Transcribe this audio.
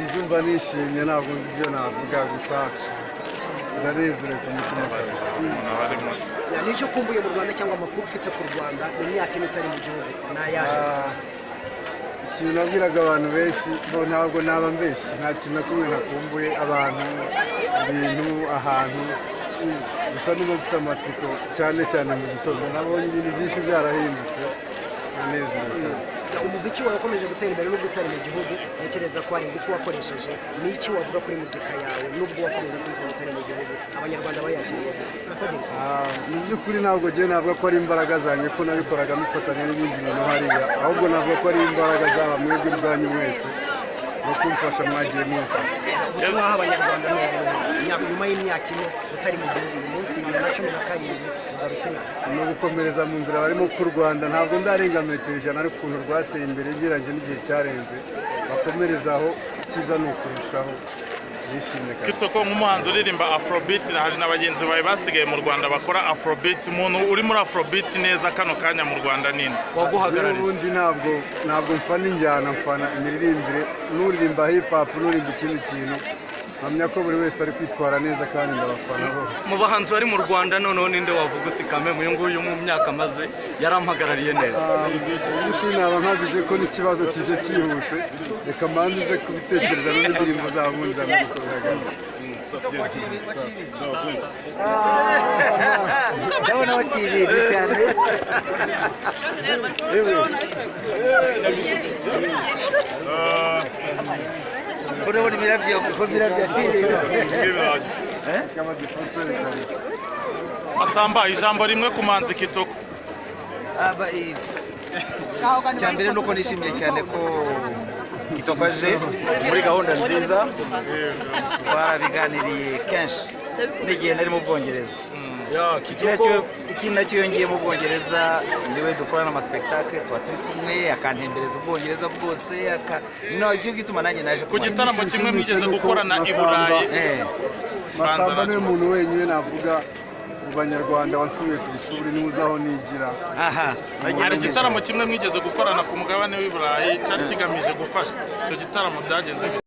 Ndumva nishimye ntabwo nzi ibyo navuga gusa ndanezerewe ku mutima kabisa. Nicyo ukumbuye mu Rwanda cyangwa amakuru ufite ku Rwanda mu myaka ine utari mu gihugu n'ayahe? Ikintu nabwiraga abantu benshi bo ntabwo naba mbeshye, nta kintu na kimwe nakumbuye, abantu, ibintu, ahantu, gusa niba mfite amatsiko cyane cyane mu gitondo nabonye ibintu byinshi byarahindutse. Umuziki wawe ukomeje gutera imbere no gutera mu gihugu, ntekereza ko hari ingufu wakoresheje. Ni iki wavuga kuri muzika yawe nubwo wakomeza kuyikora utari mu gihugu, abanyarwanda bayakiriye gute? Mu by'ukuri ntabwo ngiye navuga ko ari imbaraga zanjye ko nabikoraga mifatanya n'ibindi bintu hariya, ahubwo navuga ko ari imbaraga zaba mwebwe ubwanyu mwese no kumfasha mwagiye mumfasha. Ubutumwa abanyarwanda nyuma y'imyaka ine utari mu gihugu, uyu munsi 2017 ugarutse no gukomereza mu nzira barimo ku Rwanda, ntabwo ndarenga metero 100 ariko ukuntu rwateye imbere ngeranje n'igihe cyarenze, bakomerezaho icyiza ni ukurushaho. Kitoko nk'umuhanzi uririmba Afrobeat, hari na bagenzi bawe basigaye mu Rwanda bakora Afrobeat, umuntu uri muri Afrobeat neza kano kanya mu Rwanda ninde waguhagarariye? Ubundi ntabwo mfana injyana, mfana imiririmbire, n'uririmba hip hop n'uririmba ikindi kintu, mpamya ko buri wese ari kwitwara neza kandi ndabafana bose. Mu bahanzi bari mu Rwanda noneho ninde wavuga uti kame uyu nguyu mu myaka maze yarampagarariye neza? By'ukuri naba mpagije ko n'ikibazo kije cyihuse, reka mbanze nze kubitekereza n'indirimbo zabo nzamenya uko bihagaze. ndabona wakibiri cyane. Urabona imirabyo ko mirabyaciye. Masamba, ijambo rimwe ku manzi Kitoko. Cyambere nuko nishimiye cyane ko Kitoko aje muri gahunda nziza, twarabiganiriye kenshi n'igihe nari mu Bwongereza. Iki nacyo yongeye mu Bwongereza, niwe dukorana ama spectacle, tuba turi kumwe, akantembereza Ubwongereza bwose, cyo gituma nanjye naje ku gitaramo kimwe mwigeze gukorana i Burayi. Masamba niwe muntu wenyine navuga mu Banyarwanda wasubiye ku ishuri niwe aho nigira. Hari igitaramo kimwe mwigeze gukorana ku mugabane w'i Burayi cyari kigamije gufasha, icyo gitaramo byagenze